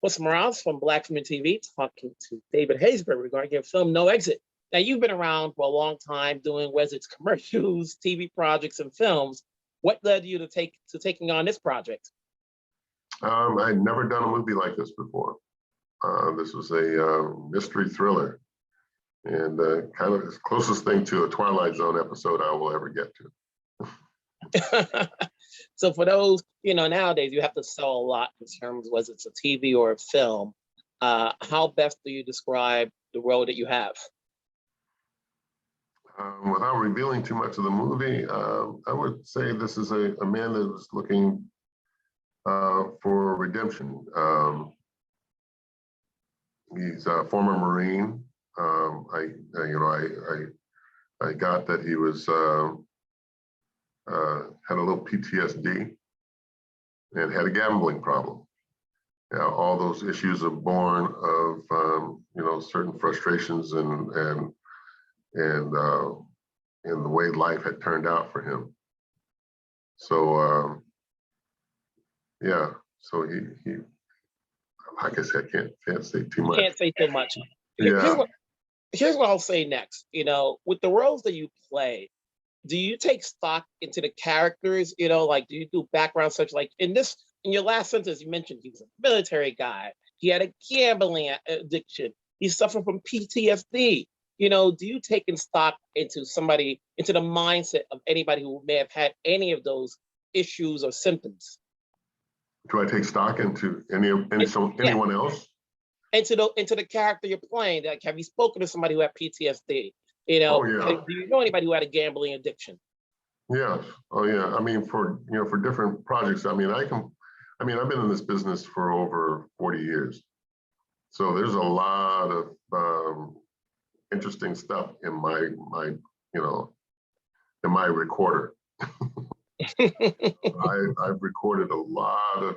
What's Morales from Black Film and TV talking to David Haysbert regarding your film No Exit. Now, you've been around for a long time doing whether it's commercials, TV projects, and films. What led you to taking on this project? I'd never done a movie like this before. This was a mystery thriller, and kind of the closest thing to a Twilight Zone episode I will ever get to. So for those, nowadays you have to sell a lot in terms of whether it's a TV or a film. How best do you describe the role that you have? Without revealing too much of the movie, I would say this is a man that was looking for redemption. He's a former Marine. I got that he was had a little PTSD and had a gambling problem. Now, all those issues are born of certain frustrations and the way life had turned out for him. So yeah, so he like I said, can't say too much. Can't say too much. Yeah. Here's what I'll say next. With the roles that you play, do you take stock into the characters? Like, do you do background search? Like in your last sentence, you mentioned he was a military guy. He had a gambling addiction. He suffered from PTSD. Do you take in stock into the mindset of anybody who may have had any of those issues or symptoms? Do I take stock into anyone else? Into the character you're playing. Like, have you spoken to somebody who had PTSD? Oh, yeah. Do you know anybody who had a gambling addiction? Yes. Oh yeah. I mean, for different projects. I mean, I've been in this business for over 40 years, so there's a lot of interesting stuff in my recorder. I've recorded a lot of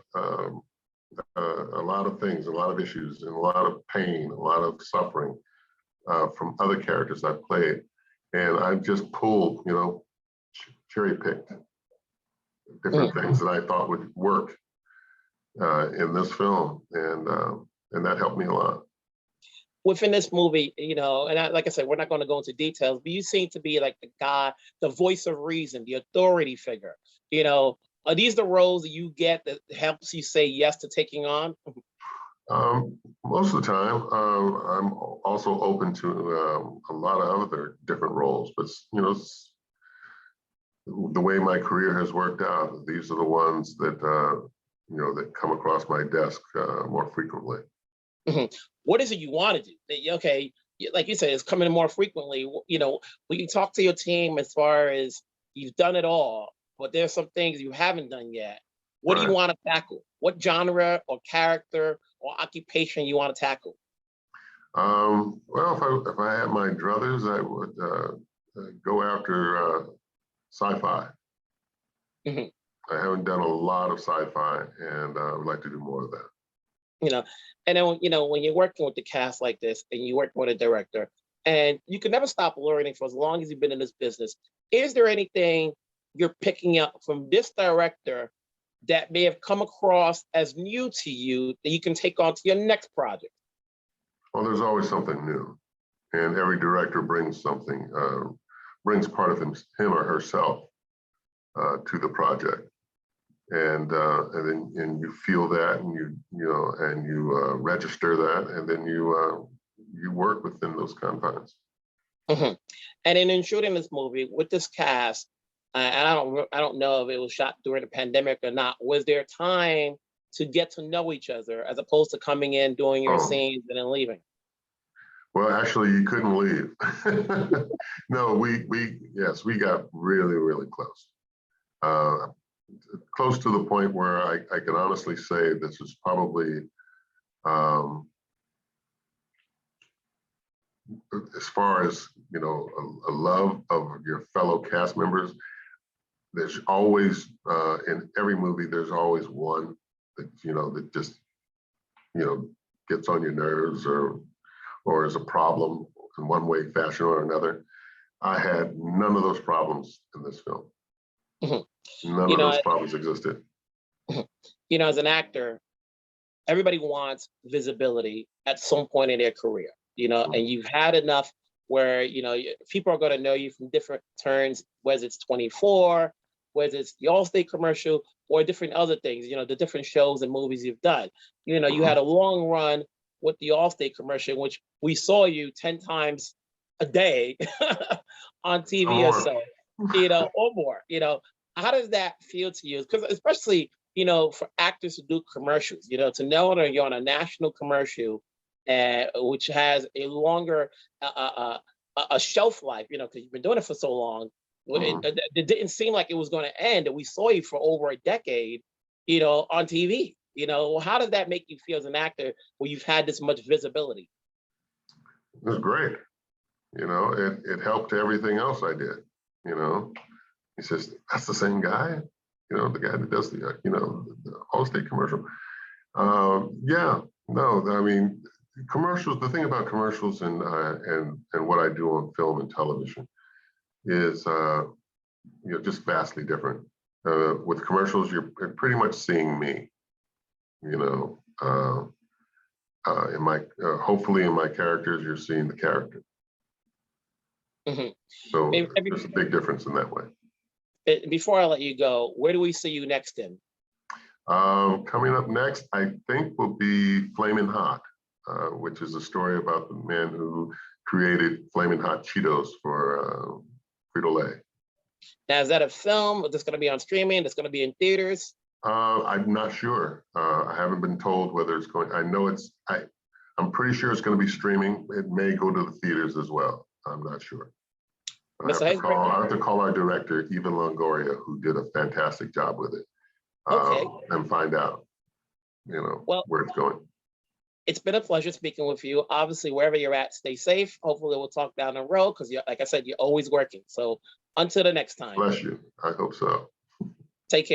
things, a lot of issues, and a lot of pain, a lot of suffering from other characters I've played, and I've just pulled, cherry picked different things that I thought would work in this film, and that helped me a lot. Within this movie, and like I said, we're not going to go into details, but you seem to be like the guy, the voice of reason, the authority figure. Are these the roles that you get that helps you say yes to taking on? Most of the time, I'm also open to a lot of other different roles, but the way my career has worked out, these are the ones that that come across my desk more frequently. Mm-hmm. What is it you want to do? Okay, like you said, it's coming more frequently. When you talk to your team, as far as you've done it all, but there's some things you haven't done yet. What do you want to tackle? What genre or character or occupation you want to tackle? Well, if I had my druthers, I would go after sci-fi. Mm-hmm. I haven't done a lot of sci-fi, and I would like to do more of that. And then when you're working with the cast like this, and you work with a director, and you can never stop learning for as long as you've been in this business. Is there anything you're picking up from this director that may have come across as new to you that you can take on to your next project? Well, there's always something new, and every director brings something, brings part of him or herself to the project, and then you feel that, and you register that, and then you work within those confines. Mm-hmm. And in shooting this movie with this cast, and I don't know if it was shot during the pandemic or not, was there time to get to know each other as opposed to coming in, doing your scenes, and then leaving? Well, actually, you couldn't leave. No, we got really, really close. Close to the point where I can honestly say this is probably, as far as, a love of your fellow cast members, there's always, in every movie, there's always one that, that just, gets on your nerves or is a problem in one way, fashion, or another. I had none of those problems in this film. Mm-hmm. None of those problems existed. As an actor, everybody wants visibility at some point in their career, and you've had enough where, people are going to know you from different turns, whether it's 24, whether it's the Allstate commercial or different other things, the different shows and movies you've done. You had a long run with the Allstate commercial, in which we saw you 10 times a day on TV or so, or more. How does that feel to you? Because especially, for actors who do commercials, to know that you're on a national commercial, which has a longer a shelf life, because you've been doing it for so long. It didn't seem like it was going to end. We saw you for over a decade, on TV. How does that make you feel as an actor when you've had this much visibility? It was great. It helped everything else I did. He says, that's the same guy, the guy that does the Allstate commercial. Yeah, no, I mean, commercials, the thing about commercials and what I do on film and television is, just vastly different. With commercials, you're pretty much seeing me, in my, hopefully in my characters, you're seeing the character. So there's a big difference in that way. Before I let you go, where do we see you next in? Coming up next, I think, will be Flamin' Hot, which is a story about the man who created Flamin' Hot Cheetos for Frito-Lay. Now, is that a film that's going to be on streaming? That's going to be in theaters? I'm not sure. I haven't been told whether it's going. I know I'm pretty sure it's going to be streaming. It may go to the theaters as well. I'm not sure. I have to call our director, Eva Longoria, who did a fantastic job with it, and find out, where it's going. It's been a pleasure speaking with you. Obviously, wherever you're at, stay safe. Hopefully, we'll talk down the road because, like I said, you're always working. So until the next time. Bless you. I hope so. Take care.